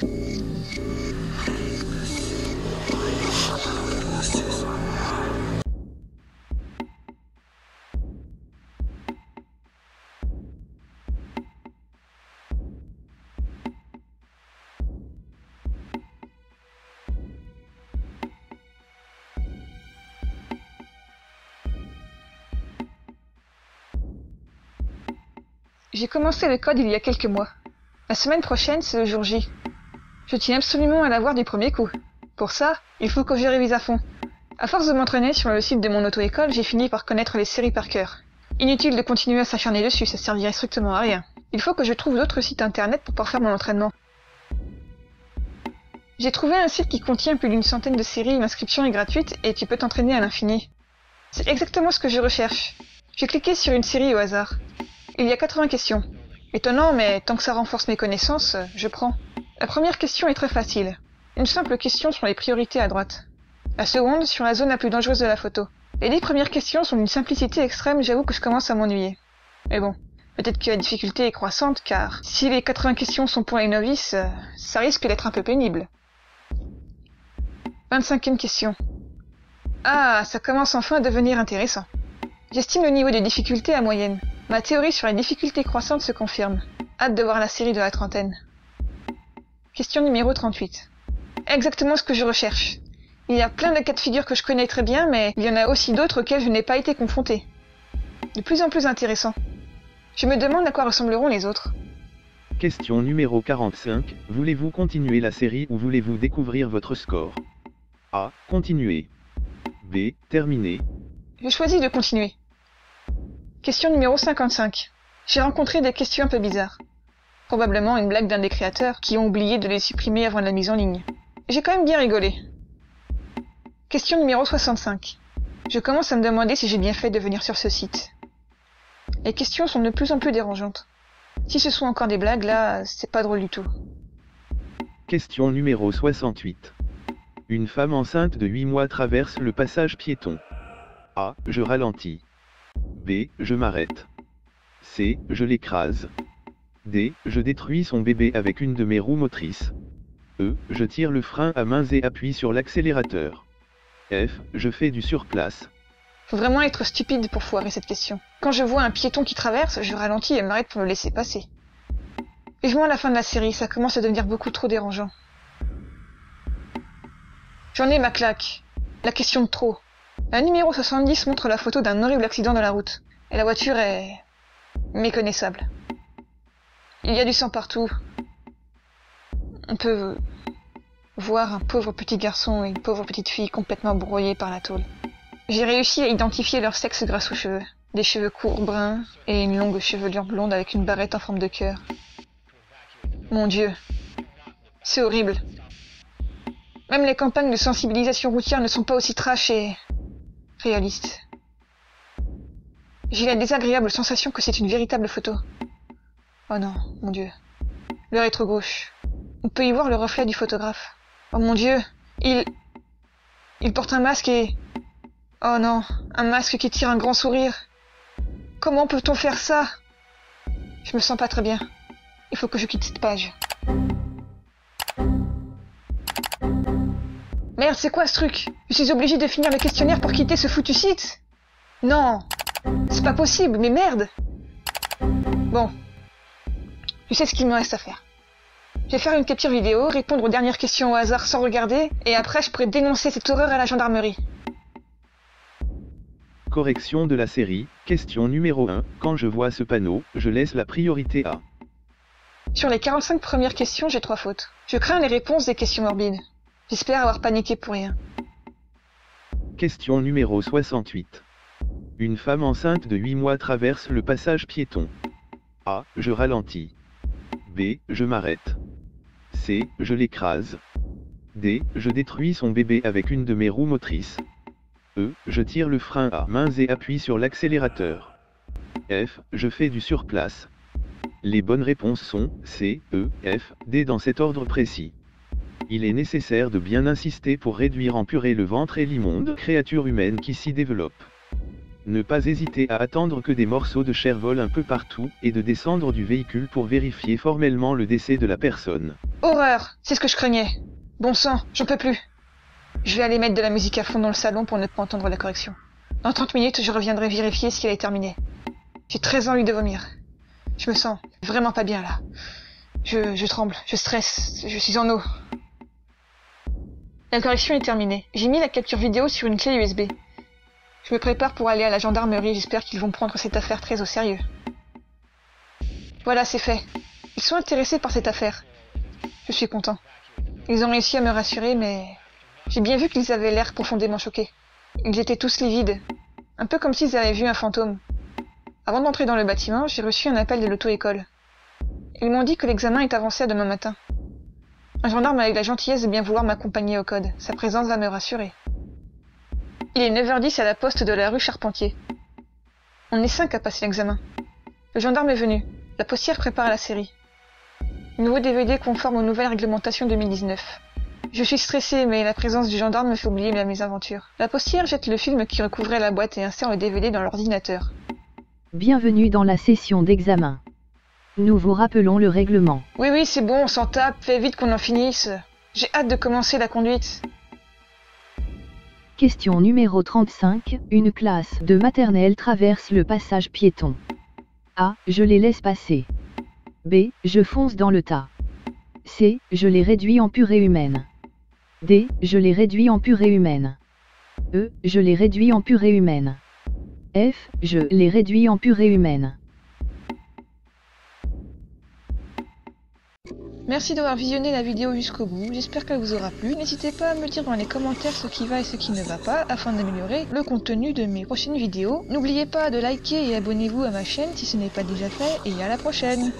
J'ai commencé le code il y a quelques mois. La semaine prochaine, c'est le jour J. Je tiens absolument à l'avoir du premier coup. Pour ça, il faut que je révise à fond. À force de m'entraîner sur le site de mon auto-école, j'ai fini par connaître les séries par cœur. Inutile de continuer à s'acharner dessus, ça servirait strictement à rien. Il faut que je trouve d'autres sites internet pour faire mon entraînement. J'ai trouvé un site qui contient plus d'une centaine de séries, l'inscription est gratuite et tu peux t'entraîner à l'infini. C'est exactement ce que je recherche. J'ai cliqué sur une série au hasard. Il y a 80 questions. Étonnant, mais tant que ça renforce mes connaissances, je prends. La première question est très facile. Une simple question sur les priorités à droite. La seconde sur la zone la plus dangereuse de la photo. Les 10 premières questions sont d'une simplicité extrême, j'avoue que je commence à m'ennuyer. Mais bon, peut-être que la difficulté est croissante, car si les 80 questions sont pour les novices, ça risque d'être un peu pénible. 25e question. Ah, ça commence enfin à devenir intéressant. J'estime le niveau de difficulté à moyenne. Ma théorie sur les difficultés croissantes se confirme. Hâte de voir la série de la trentaine. Question numéro 38. Exactement ce que je recherche. Il y a plein de cas de figure que je connais très bien, mais il y en a aussi d'autres auxquels je n'ai pas été confronté. De plus en plus intéressant. Je me demande à quoi ressembleront les autres. Question numéro 45. Voulez-vous continuer la série ou voulez-vous découvrir votre score? A. Continuer. B. Terminer. Je choisis de continuer. Question numéro 55. J'ai rencontré des questions un peu bizarres. Probablement une blague d'un des créateurs qui ont oublié de les supprimer avant la mise en ligne. J'ai quand même bien rigolé. Question numéro 65. Je commence à me demander si j'ai bien fait de venir sur ce site. Les questions sont de plus en plus dérangeantes. Si ce sont encore des blagues, là, c'est pas drôle du tout. Question numéro 68. Une femme enceinte de 8 mois traverse le passage piéton. A. Je ralentis. B. Je m'arrête. C. Je l'écrase. D. Je détruis son bébé avec une de mes roues motrices. E. Je tire le frein à main et appuie sur l'accélérateur. F. Je fais du surplace. Faut vraiment être stupide pour foirer cette question. Quand je vois un piéton qui traverse, je ralentis et m'arrête pour le laisser passer. Vivement à la fin de la série, ça commence à devenir beaucoup trop dérangeant. J'en ai ma claque. La question de trop. La numéro 70 montre la photo d'un horrible accident de la route. Et la voiture est... méconnaissable. Il y a du sang partout. On peut voir un pauvre petit garçon et une pauvre petite fille complètement broyés par la tôle. J'ai réussi à identifier leur sexe grâce aux cheveux. Des cheveux courts bruns et une longue chevelure blonde avec une barrette en forme de cœur. Mon Dieu. C'est horrible. Même les campagnes de sensibilisation routière ne sont pas aussi trash et... réalistes. J'ai la désagréable sensation que c'est une véritable photo. Oh non, mon Dieu. Le rétro-gauche. On peut y voir le reflet du photographe. Oh mon Dieu, il porte un masque et... Oh non, un masque qui tire un grand sourire. Comment peut-on faire ça? Je me sens pas très bien. Il faut que je quitte cette page. Merde, c'est quoi ce truc? Je suis obligée de finir le questionnaire pour quitter ce foutu site? Non, c'est pas possible, mais merde. Bon, je sais ce qu'il me reste à faire. Je vais faire une capture vidéo, répondre aux dernières questions au hasard sans regarder, et après je pourrai dénoncer cette horreur à la gendarmerie. Correction de la série. Question numéro 1. Quand je vois ce panneau, je laisse la priorité à... Sur les 45 premières questions, j'ai 3 fautes. Je crains les réponses des questions morbides. J'espère avoir paniqué pour rien. Question numéro 68. Une femme enceinte de 8 mois traverse le passage piéton. A. Je ralentis. B. Je m'arrête. C. Je l'écrase. D. Je détruis son bébé avec une de mes roues motrices. E. Je tire le frein à main et appuie sur l'accélérateur. F. Je fais du surplace. Les bonnes réponses sont C, E, F, D dans cet ordre précis. Il est nécessaire de bien insister pour réduire en purée le ventre et l'immonde créature humaine qui s'y développe. Ne pas hésiter à attendre que des morceaux de chair volent un peu partout et de descendre du véhicule pour vérifier formellement le décès de la personne. Horreur! C'est ce que je craignais. Bon sang, j'en peux plus. Je vais aller mettre de la musique à fond dans le salon pour ne pas entendre la correction. Dans 30 minutes, je reviendrai vérifier si elle est terminée. J'ai très envie de vomir. Je me sens vraiment pas bien là. Je tremble, je stresse, je suis en eau. La correction est terminée. J'ai mis la capture vidéo sur une clé USB. Je me prépare pour aller à la gendarmerie, j'espère qu'ils vont prendre cette affaire très au sérieux. Voilà, c'est fait. Ils sont intéressés par cette affaire. Je suis content. Ils ont réussi à me rassurer, mais j'ai bien vu qu'ils avaient l'air profondément choqués. Ils étaient tous livides, un peu comme s'ils avaient vu un fantôme. Avant d'entrer dans le bâtiment, j'ai reçu un appel de l'auto-école. Ils m'ont dit que l'examen est avancé à demain matin. Un gendarme a eu la gentillesse de bien vouloir m'accompagner au code. Sa présence va me rassurer. Il est 9h10 à la poste de la rue Charpentier. On est 5 à passer l'examen. Le gendarme est venu. La postière prépare la série. Nouveau DVD conforme aux nouvelles réglementations 2019. Je suis stressée, mais la présence du gendarme me fait oublier mes mésaventures. La postière jette le film qui recouvrait la boîte et insère le DVD dans l'ordinateur. Bienvenue dans la session d'examen. Nous vous rappelons le règlement. Oui, c'est bon, on s'en tape, fais vite qu'on en finisse. J'ai hâte de commencer la conduite. Question numéro 35. Une classe de maternelle traverse le passage piéton. A. Je les laisse passer. B. Je fonce dans le tas. C. Je les réduis en purée humaine. D. Je les réduis en purée humaine. E. Je les réduis en purée humaine. F. Je les réduis en purée humaine. Merci d'avoir visionné la vidéo jusqu'au bout, j'espère qu'elle vous aura plu. N'hésitez pas à me dire dans les commentaires ce qui va et ce qui ne va pas, afin d'améliorer le contenu de mes prochaines vidéos. N'oubliez pas de liker et abonnez-vous à ma chaîne si ce n'est pas déjà fait, et à la prochaine!